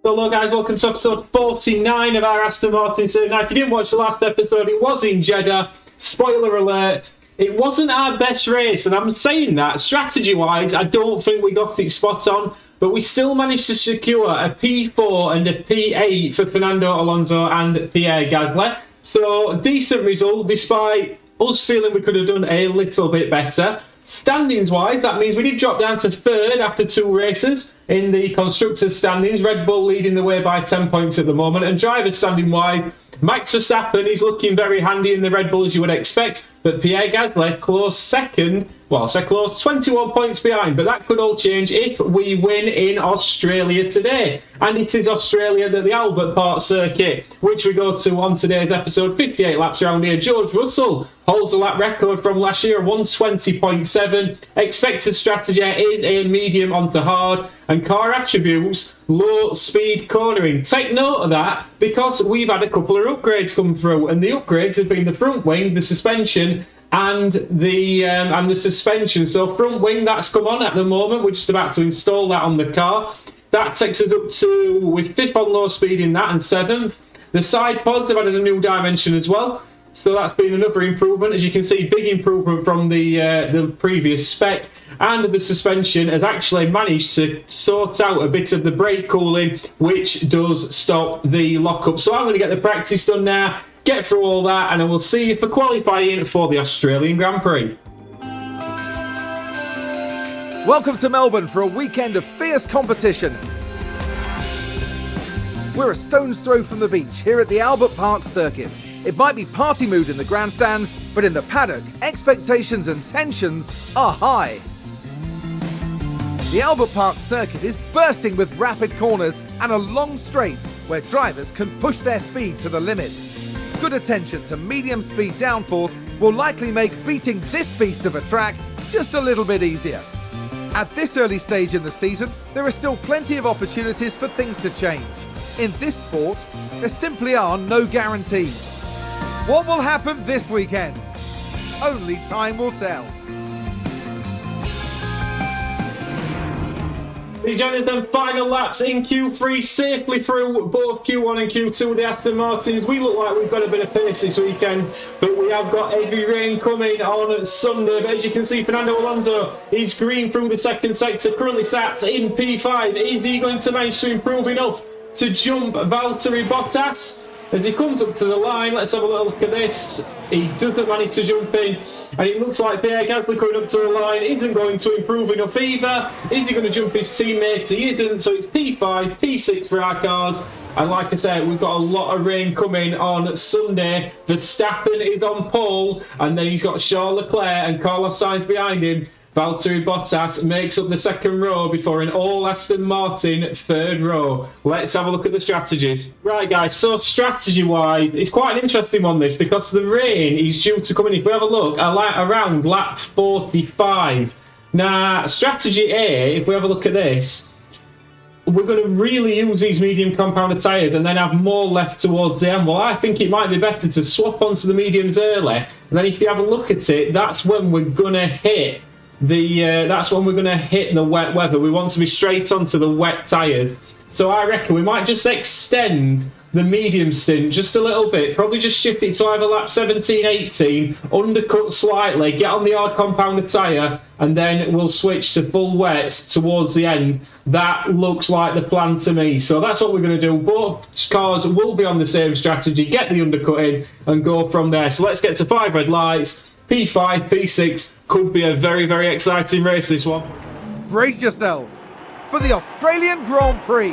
Hello guys, welcome to episode 49 of our Aston Martin series. Now, if you didn't watch the last episode, it was in Jeddah. Spoiler alert, it wasn't our best race, and I'm saying that strategy-wise, I don't think we got it spot on, but we still managed to secure a P4 and a P8 for Fernando Alonso and Pierre Gasly. So, decent result, despite us feeling we could have done a little bit better. Standings-wise, that means we did drop down to third after two races in the Constructors' standings. Red Bull leading the way by 10 points at the moment. And drivers' standing-wise, Max Verstappen is looking very handy in the Red Bull as you would expect. But Pierre Gasly close second. Well, so close, 21 points behind. But that could all change if we win in Australia today. And it is Australia at the Albert Park circuit, which we go to on today's episode. 58 laps around here. George Russell holds the lap record from last year, 120.7. Expected strategy is a medium onto hard. And car attributes, low speed cornering. Take note of that because we've had a couple of upgrades come through. And the upgrades have been the front wing, the suspension, and the suspension. So front wing, that's come on at the moment. We're just about to install that on the car. That takes us up to, with 5th on low speed in that and 7th. The side pods have added a new dimension as well. So that's been another improvement. As you can see, big improvement from the previous spec. And the suspension has actually managed to sort out a bit of the brake cooling, which does stop the lockup. So I'm going to get the practice done now, get through all that, and I will see you for qualifying for the Australian Grand Prix. Welcome to Melbourne for a weekend of fierce competition. We're a stone's throw from the beach here at the Albert Park circuit. It might be party mood in the grandstands, but in the paddock, expectations and tensions are high. The Albert Park circuit is bursting with rapid corners and a long straight where drivers can push their speed to the limits. Good attention to medium speed downforce will likely make beating this beast of a track just a little bit easier. At this early stage in the season, there are still plenty of opportunities for things to change. In this sport, there simply are no guarantees. What will happen this weekend? Only time will tell. The Jonathan final laps in Q3, safely through both Q1 and Q2 with the Aston Martins. We look like we've got a bit of pace this weekend, but we have got heavy rain coming on Sunday. But as you can see, Fernando Alonso is green through the second sector, currently sat in P5. Is he going to manage to improve enough to jump Valtteri Bottas? As he comes up to the line, let's have a little look at this. He doesn't manage to jump in, and it looks like Pierre Gasly coming up to the line isn't going to improve enough either. Is he going to jump his teammates? He isn't, so it's P5, P6 for our cars. And like I said, we've got a lot of rain coming on Sunday. Verstappen is on pole, and then he's got Charles Leclerc and Carlos Sainz behind him. Valtteri Bottas makes up the second row before an all Aston Martin third row. Let's have a look at the strategies. Right guys, so strategy wise, it's quite an interesting one this, because the rain is due to come in, if we have a look, around lap 45. Now, strategy A, if we have a look at this, we're going to really use these medium compounded tyres and then have more left towards the end. Well, I think it might be better to swap onto the mediums early, and then if you have a look at it, that's when we're going to hit the wet weather. We want to be straight onto the wet tyres. So I reckon we might just extend the medium stint just a little bit. Probably just shift it to either lap 17, 18, undercut slightly, get on the hard compounded tyre, and then we'll switch to full wets towards the end. That looks like the plan to me. So that's what we're going to do. Both cars will be on the same strategy. Get the undercut in and go from there. So let's get to 5 red lights. P5, P6, could be a very, very exciting race, this one. Brace yourselves for the Australian Grand Prix.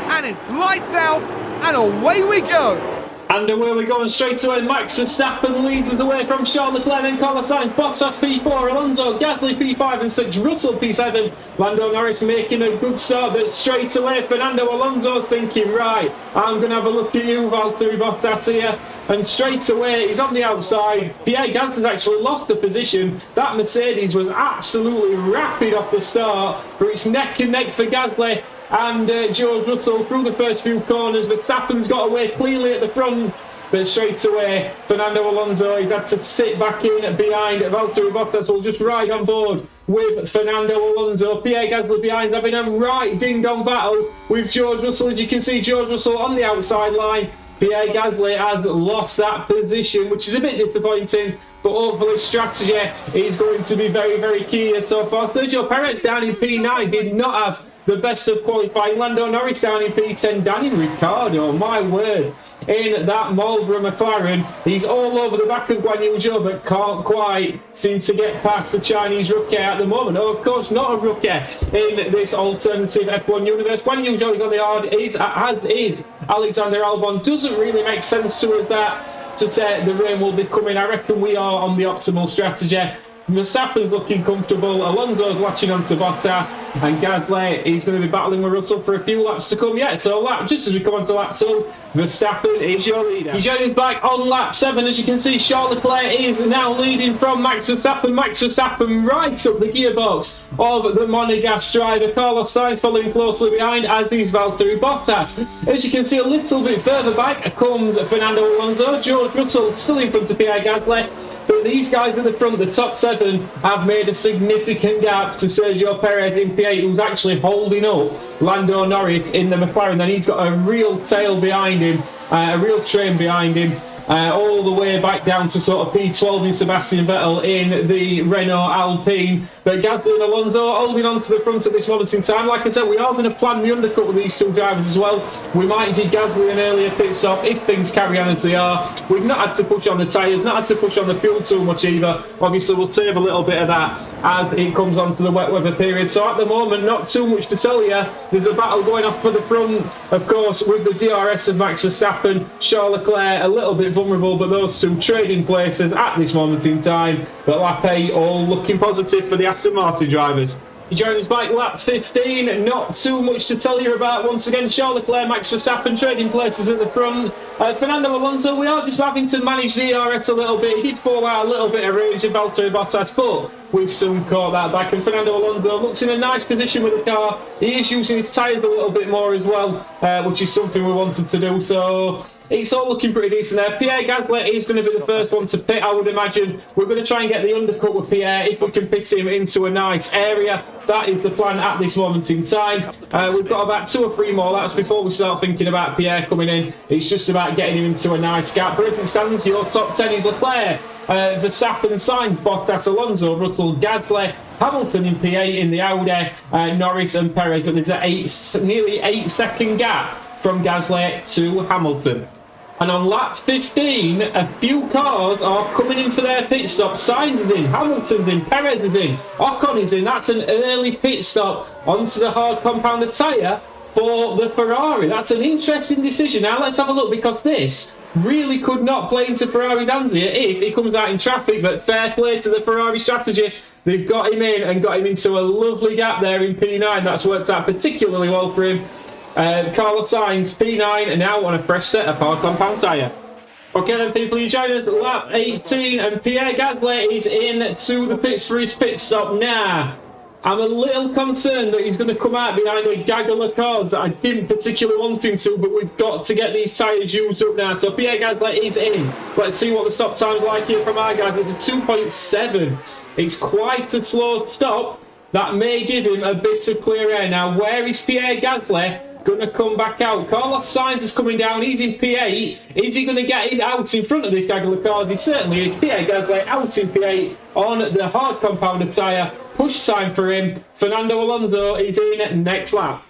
And it's lights out and away we go. And away we're going straight away. Max Verstappen leads us away from Charles Leclerc and Carlos Sainz. Bottas P4, Alonso, Gasly P5 and 6, Russell P7. Lando Norris making a good start, but straight away Fernando Alonso's thinking, right, I'm going to have a look at you, Valtteri Bottas here. And straight away he's on the outside. Pierre Gasly's actually lost the position. That Mercedes was absolutely rapid off the start, but it's neck and neck for Gasly and George Russell through the first few corners. Verstappen's got away cleanly at the front. but straight away, Fernando Alonso, he's had to sit back in behind Valtteri Bottas, will just ride on board with Fernando Alonso. Pierre Gasly behind, having a right ding-dong battle with George Russell. As you can see, George Russell on the outside line. Pierre Gasly has lost that position, which is a bit disappointing, but hopefully strategy is going to be very, very key here so far. Sergio Perez down in P9 did not have the best of qualifying. Lando Norris down in P10. Daniel Ricciardo, my word, in that Marlboro McLaren. He's all over the back of Guan Yu Zhou, but can't quite seem to get past the Chinese rookie at the moment. Oh, of course, not a rookie in this alternative F1 universe. Guan Yu Zhou is on the hard, as is Alexander Albon. Doesn't really make sense to us that to say the rain will be coming. I reckon we are on the optimal strategy. Verstappen's looking comfortable, Alonso's latching onto Bottas, and Gasly, he's going to be battling with Russell for a few laps to come yet. So just as we come on to lap 2, Verstappen is your leader. He joins back on lap 7. As you can see, Charles Leclerc is now leading from Max Verstappen. Max Verstappen right up the gearbox of the Monegasque driver. Carlos Sainz following closely behind, as is Valtteri Bottas. As you can see, a little bit further back comes Fernando Alonso. George Russell still in front of Pierre Gasly. But these guys in the front, the top 7, have made a significant gap to Sergio Perez in P8, who's actually holding up Lando Norris in the McLaren. Then he's got a real tail behind him, a real train behind him, all the way back down to sort of P12 in Sebastian Vettel in the Renault Alpine. But Gasly and Alonso holding on to the front at this moment in time. Like I said, we are going to plan the undercut with these two drivers as well. We might give Gasly an earlier pit stop if things carry on as they are. We've not had to push on the tyres, not had to push on the fuel too much either. Obviously, we'll save a little bit of that as it comes on to the wet weather period. So at the moment, not too much to tell you. There's a battle going off for the front, of course, with the DRS of Max Verstappen. Charles Leclerc a little bit vulnerable, but those two trading places at this moment in time. But lap 8 all looking positive for the Aston Martin drivers. He joins back lap 15, not too much to tell you about. Once again, Charles Leclerc, Max Verstappen trading places at the front. Fernando Alonso, we are just having to manage the DRS a little bit. He did fall out a little bit of range of Valtteri Bottas, but we've soon caught that back. And Fernando Alonso looks in a nice position with the car. He is using his tyres a little bit more as well, which is something we wanted to do. So it's all looking pretty decent there. Pierre Gasly is going to be the first one to pit, I would imagine. We're going to try and get the undercut with Pierre if we can pit him into a nice area. That is the plan at this moment in time. We've got about 2 or 3 more laps before we start thinking about Pierre coming in. It's just about getting him into a nice gap. But as it stands, your top 10 is Leclerc, Verstappen, Sainz, Bottas, Alonso, Russell, Gasly, Hamilton in P8 in the Audi, Norris and Perez. But there's a nearly 8-second gap from Gasly to Hamilton. And on lap 15, a few cars are coming in for their pit stop. Sainz is in, Hamilton's in, Perez is in, Ocon is in. That's an early pit stop onto the hard compounded tyre for the Ferrari. That's an interesting decision. Now let's have a look, because this really could not play into Ferrari's hands here if he comes out in traffic. But fair play to the Ferrari strategists. They've got him in and got him into a lovely gap there in P9. That's worked out particularly well for him. Carlos Sainz, P9, and now on a fresh set of hard compound tyre. Okay then people, you join us at lap 18, and Pierre Gasly is in to the pits for his pit stop. Now, I'm a little concerned that he's going to come out behind a gaggle of cars that I didn't particularly want him to, but we've got to get these tyres used up now. So Pierre Gasly is in. Let's see what the stop time's like here from our guys. It's a 2.7. It's quite a slow stop. That may give him a bit of clear air. Now, where is Pierre Gasly going to come back out? Carlos Sainz is coming down. He's in P8. Is he going to get it out in front of this gaggle of cars? He certainly is. Pierre Gasly out in P8 on the hard compounded tyre. Push time for him. Fernando Alonso is in next lap.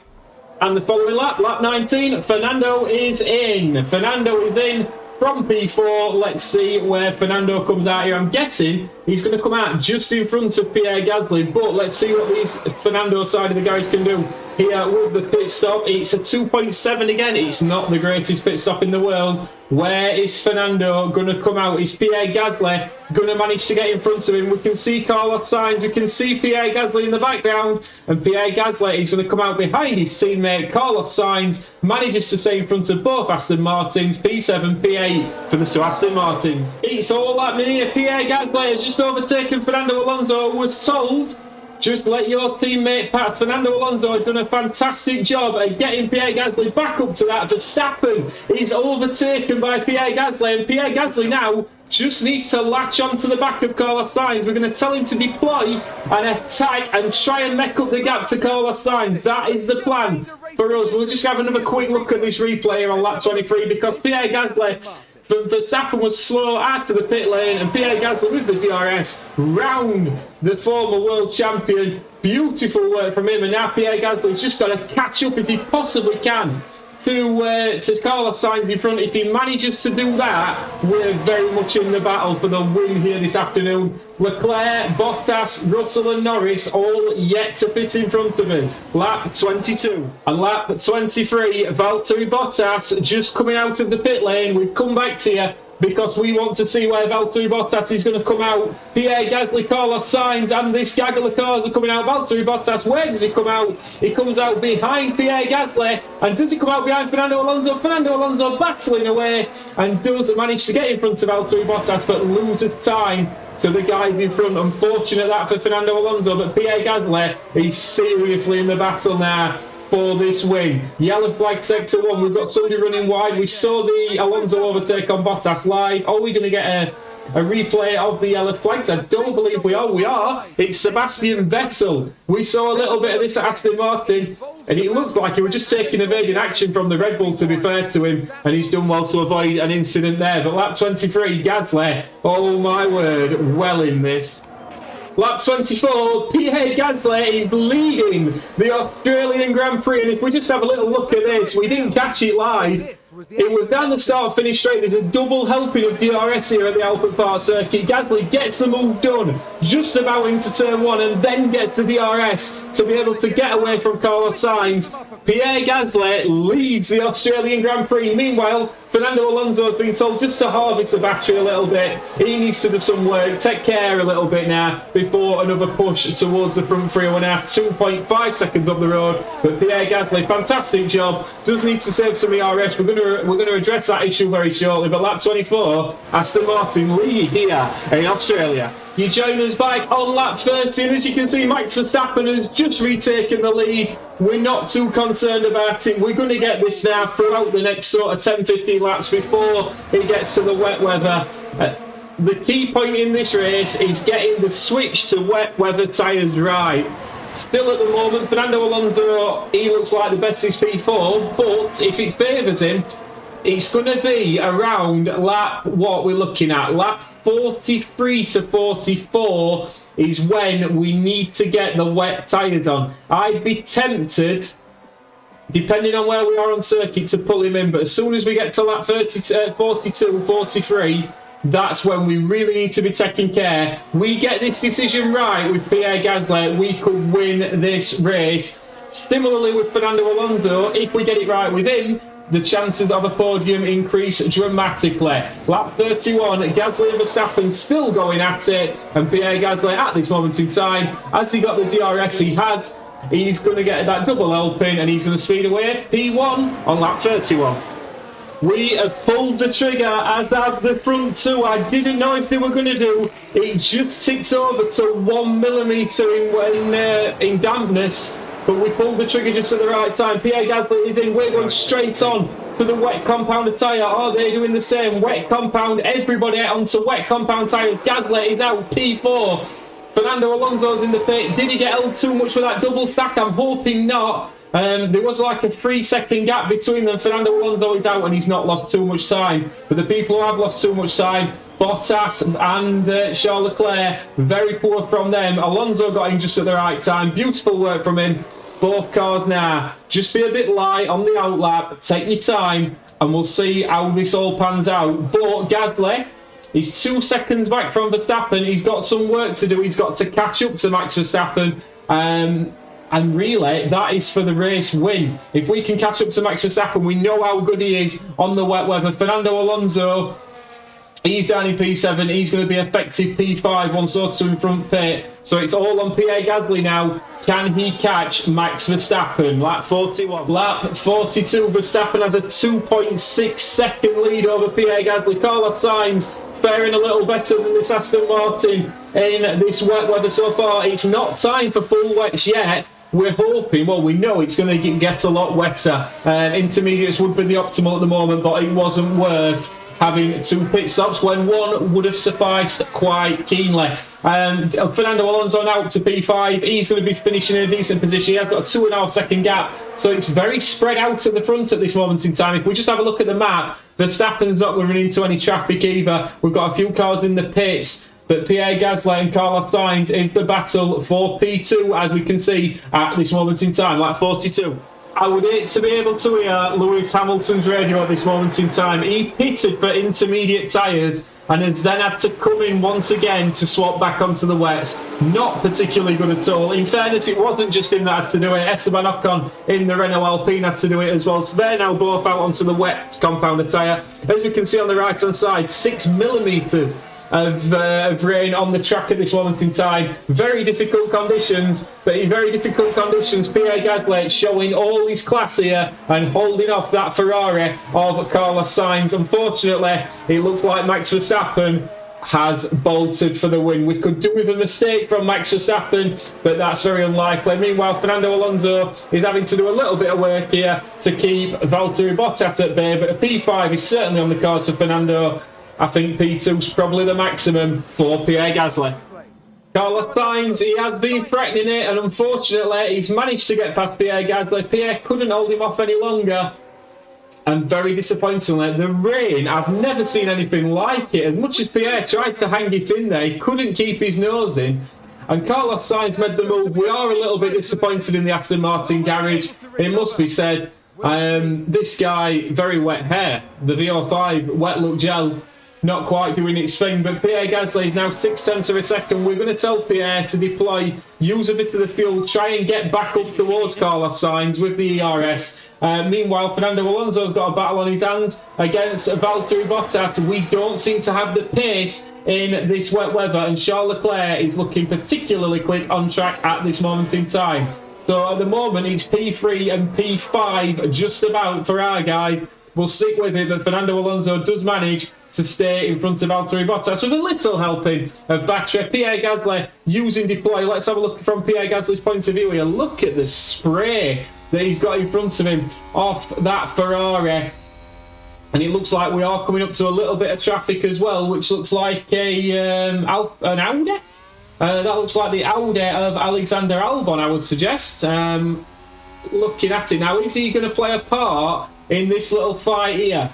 And the following lap, lap 19, Fernando is in. Fernando is in from P4. Let's see where Fernando comes out here. I'm guessing he's going to come out just in front of Pierre Gasly, but let's see what these Fernando side of the garage can do here with the pit stop. It's a 2.7 again. It's not the greatest pit stop in the world. Where is Fernando going to come out? Is Pierre Gasly going to manage to get in front of him? We can see Carlos Sainz, we can see Pierre Gasly in the background, and Pierre Gasly is going to come out behind his teammate Carlos Sainz, manages to stay in front of both Aston Martins, P7, P8 for the two Aston Martins. It's all happening here. Pierre Gasly has just overtaken Fernando Alonso, who was told Just let your teammate pass. Fernando Alonso had done a fantastic job at getting Pierre Gasly back up to that. Verstappen is overtaken by Pierre Gasly, and Pierre Gasly now just needs to latch onto the back of Carlos Sainz. We're going to tell him to deploy and attack and try and make up the gap to Carlos Sainz. That is the plan for us. We'll just have another quick look at this replay here on lap 23, because Pierre Gasly, Verstappen was slow out of the pit lane, and Pierre Gasly with the DRS round the former world champion. Beautiful work from him, and now Pierre Gasly's just got to catch up if he possibly can to Carlos Sainz in front. If he manages to do that, we're very much in the battle for the win here this afternoon. Leclerc, Bottas, Russell and Norris all yet to fit in front of us. Lap 22 and lap 23, Valtteri Bottas just coming out of the pit lane. We've come back to you because we want to see where Valtteri Bottas is going to come out. Pierre Gasly, Carlos Sainz and this gaggle of cars are coming out. Valtteri Bottas, where does he come out? He comes out behind Pierre Gasly. And does he come out behind Fernando Alonso? Fernando Alonso battling away and does manage to get in front of Valtteri Bottas, but loses time to the guys in front. Unfortunate that for Fernando Alonso, but Pierre Gasly is seriously in the battle now for this win. Yellow flag sector 1, we've got somebody running wide. We saw the Alonso overtake on Bottas live. Are we going to get a replay of the yellow flags? I don't believe we are. We are. It's Sebastian Vettel. We saw a little bit of this at Aston Martin, and it looked like he was just taking evading action from the Red Bull, to be fair to him, and he's done well to avoid an incident there. But lap 23, Gasly, oh my word, well in this. Lap 24, Pierre Gasly is leading the Australian Grand Prix, and if we just have a little look at this, we didn't catch it live. It was down the start, finish straight. There's a double helping of DRS here at the Albert Park circuit. Gasly gets the move done just about into turn 1 and then gets the DRS to be able to get away from Carlos Sainz. Pierre Gasly leads the Australian Grand Prix. Meanwhile, Fernando Alonso has been told just to harvest the battery a little bit. He needs to do some work, take care a little bit now before another push towards the front 3.5, 2.5 seconds up the road. But Pierre Gasly, fantastic job. Does need to save some ERS. We're going to address that issue very shortly. But lap 24, Aston Martin lead here in Australia. You join us back on lap 13. As you can see, Max Verstappen has just retaken the lead. We're not too concerned about it. We're going to get this now throughout the next sort of 10-15 laps before it gets to the wet weather. The key point in this race is getting the switch to wet weather tyres right. Still at the moment, Fernando Alonso, he looks like the best is P4, but if it favours him, it's going to be around lap, what we're looking at, lap 43 to 44 is when we need to get the wet tyres on. I'd be tempted, depending on where we are on circuit, to pull him in, but as soon as we get to lap 42, 43, that's when we really need to be taking care. We get this decision right with Pierre Gasly, we could win this race. Similarly with Fernando Alonso, if we get it right with him, the chances of a podium increase dramatically. Lap 31, Gasly and Verstappen still going at it, and Pierre Gasly at this moment in time, as he got the DRS he has, he's going to get that double L pin and he's going to speed away P1 on lap 31. We have pulled the trigger, as have the front two. I didn't know if they were going to do. It just ticked over to 1 millimetre in dampness. But we pulled the trigger just at the right time. Pierre Gasly is in. We're going straight on to the wet compound tyre. Are they doing the same? Wet compound. Everybody onto wet compound tyres. Gasly is out. P4. Fernando Alonso's in the pit. Did he get held too much for that double stack? I'm hoping not. There was like a 3-second gap between them. Fernando Alonso is out and he's not lost too much time. But the people who have lost too much time, Bottas and Charles Leclerc, very poor from them. Alonso got in just at the right time. Beautiful work from him. Both cars now, just be a bit light on the outlap, take your time, and we'll see how this all pans out. But Gasly, he's 2 seconds back from Verstappen. He's got some work to do. He's got to catch up to Max Verstappen. And really, that is for the race win. If we can catch up to Max Verstappen, we know how good he is on the wet weather. Fernando Alonso, he's down in P7. He's going to be effective P5 once those two in front pit. So it's all on Pierre Gasly now. Can he catch Max Verstappen? Lap 41. Lap 42. Verstappen has a 2.6 second lead over Pierre Gasly. Carlos Sainz faring a little better than this Aston Martin. in this wet weather so far. It's not time for full wets yet. We're hoping, well, we know it's going to get a lot wetter. Intermediates would be the optimal at the moment, but it wasn't worth having 2 pit stops when one would have sufficed quite keenly. Fernando Alonso now up to P5. He's going to be finishing in a decent position. He has got a 2.5 second gap, so it's very spread out at the front at this moment in time. If we just have a look at the map, Verstappen's not going to run into any traffic either. We've got a few cars in the pits, but Pierre Gasly and Carlos Sainz is the battle for P2, as we can see at this moment in time, like 42. I would hate to be able to hear Lewis Hamilton's radio at this moment in time. He pitted for intermediate tyres and has then had to come in once again to swap back onto the wets. Not particularly good at all. In fairness, it wasn't just him that had to do it. Esteban Ocon in the Renault Alpine had to do it as well. So they're now both out onto the wet compounder tyre. As we can see on the right hand side, 6 millimetres of rain on the track at this moment in time. Very difficult conditions, but in very difficult conditions, Pierre Gasly showing all his class here and holding off that Ferrari of Carlos Sainz. Unfortunately, it looks like Max Verstappen has bolted for the win. We could do with a mistake from Max Verstappen, but that's very unlikely. Meanwhile, Fernando Alonso is having to do a little bit of work here to keep Valtteri Bottas at bay, but a P5 is certainly on the cards for Fernando. I think P2's probably the maximum for Pierre Gasly. Carlos Sainz, he has been threatening it, and unfortunately he's managed to get past Pierre Gasly. Pierre couldn't hold him off any longer, and very disappointingly, the rain, I've never seen anything like it. As much as Pierre tried to hang it in there, he couldn't keep his nose in, and Carlos Sainz made the move. We are a little bit disappointed in the Aston Martin garage, it must be said. This guy, very wet hair. The VO5 wet look gel, not quite doing its thing, but Pierre Gasly is now 0.6 of a second. We're going to tell Pierre to deploy, use a bit of the fuel, try and get back up towards Carlos Sainz with the ERS. Meanwhile, Fernando Alonso's got a battle on his hands against Valtteri Bottas. We don't seem to have the pace in this wet weather, and Charles Leclerc is looking particularly quick on track at this moment in time. So at the moment, it's P3 and P5 just about for our guys. We'll stick with it, but Fernando Alonso does manage to stay in front of Valtteri Bottas with a little helping of battery. Pierre Gasly using deploy. Let's have a look from Pierre Gasly's point of view here. Look at the spray that he's got in front of him off that Ferrari. And it looks like we are coming up to a little bit of traffic as well, which looks like an Audi. That looks like the Audi of Alexander Albon, I would suggest. Looking at it now, is he going to play a part in this little fight here?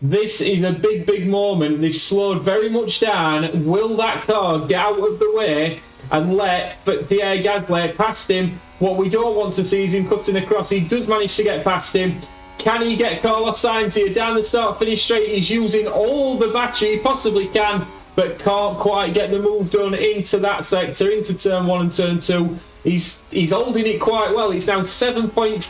This is a big, big moment. They've slowed very much down. Will that car get out of the way and let Pierre Gasly past him? What we don't want to see is him cutting across. He does manage to get past him. Can he get Carlos Sainz here down the start-finish straight? He's using all the battery he possibly can, but can't quite get the move done into that sector, into turn 1 and turn 2. He's holding it quite well. It's now 7.5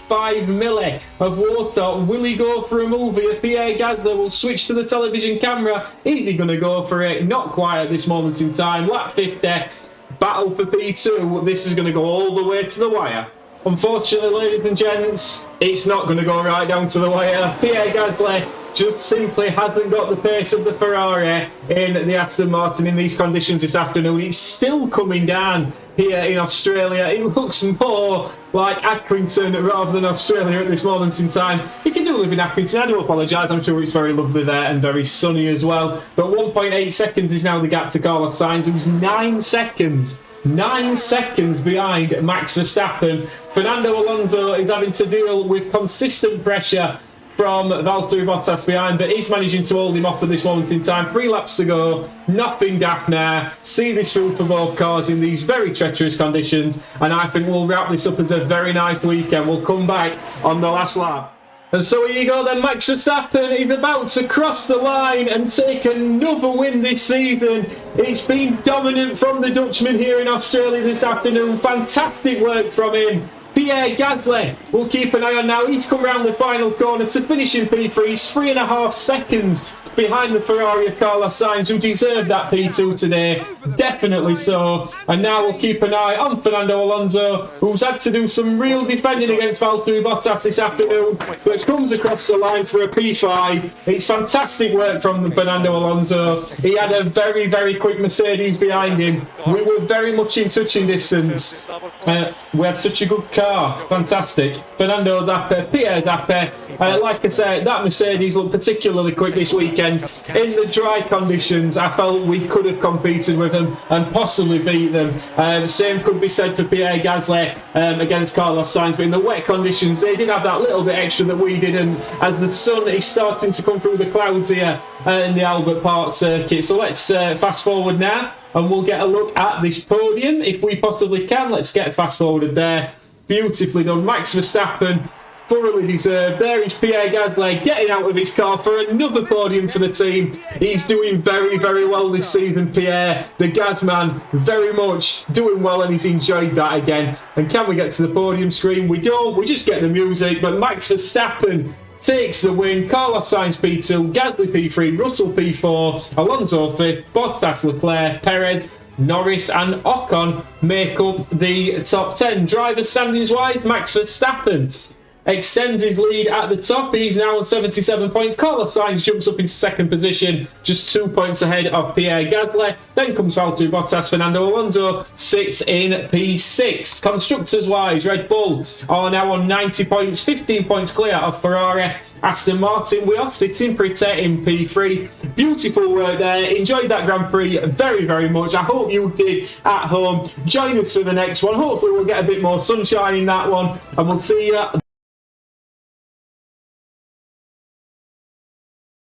milli of water. Will he go for a move here? Pierre Gasly will switch to the television camera. Is he going to go for it? Not quite at this moment in time. Lap 50, battle for P2. This is going to go all the way to the wire. Unfortunately, ladies and gents, it's not going to go right down to the wire. Pierre Gasly just simply hasn't got the pace of the Ferrari in the Aston Martin in these conditions this afternoon. It's still coming down here in Australia. It looks more like Accrington rather than Australia at this moment in time. If you do live in Accrington, I do apologise. I'm sure it's very lovely there and very sunny as well. But 1.8 seconds is now the gap to Carlos Sainz, who's 9 seconds. 9 seconds behind Max Verstappen. Fernando Alonso is having to deal with consistent pressure from Valtteri Bottas behind, but he's managing to hold him off at this moment in time. 3 laps to go, nothing daft now. See this through for both cars in these very treacherous conditions, and I think we'll wrap this up as a very nice weekend. We'll come back on the last lap. And so here you go then, Max Verstappen is about to cross the line and take another win this season. It's been dominant from the Dutchman here in Australia this afternoon. Fantastic work from him. Pierre Gasly, we'll keep an eye on now. He's come round the final corner to finish in P3. He's 3.5 seconds behind the Ferrari of Carlos Sainz, who deserved that P2 today, definitely so. And now we'll keep an eye on Fernando Alonso, who's had to do some real defending against Valtteri Bottas this afternoon, which comes across the line for a P5. It's fantastic work from Fernando Alonso. He had a very, very quick Mercedes behind him. We were very much in touching distance. We had such a good car. Fantastic. Fernando's happy, Pierre's happy. Like I said, that Mercedes looked particularly quick this weekend. In the dry conditions, I felt we could have competed with them and possibly beat them. Same could be said for Pierre Gasly against Carlos Sainz, but in the wet conditions, they did have that little bit extra that we didn't, as the sun is starting to come through the clouds here in the Albert Park circuit. So let's fast forward now, and we'll get a look at this podium if we possibly can. Let's get fast forwarded there. Beautifully done. Max Verstappen, thoroughly deserved. There is Pierre Gasly getting out of his car for another podium for the team. He's doing very, very well this season, Pierre. The Gasman, very much doing well, and he's enjoyed that again. And can we get to the podium screen? We don't. We just get the music. But Max Verstappen takes the win. Carlos Sainz P2, Gasly P3, Russell P4, Alonso 5th, Bottas, Leclerc, Perez, Norris and Ocon make up the top 10. Driver standings wise, Max Verstappen extends his lead at the top. He's now on 77 points. Carlos Sainz jumps up into second position, just 2 points ahead of Pierre Gasly. Then comes Valtteri Bottas. Fernando Alonso sits in P6. Constructors wise, Red Bull are now on 90 points, 15 points clear of Ferrari. Aston Martin, we are sitting pretty in P3. Beautiful work there. Enjoyed that Grand Prix very, very much. I hope you did at home. Join us for the next one. Hopefully we'll get a bit more sunshine in that one, and we'll see you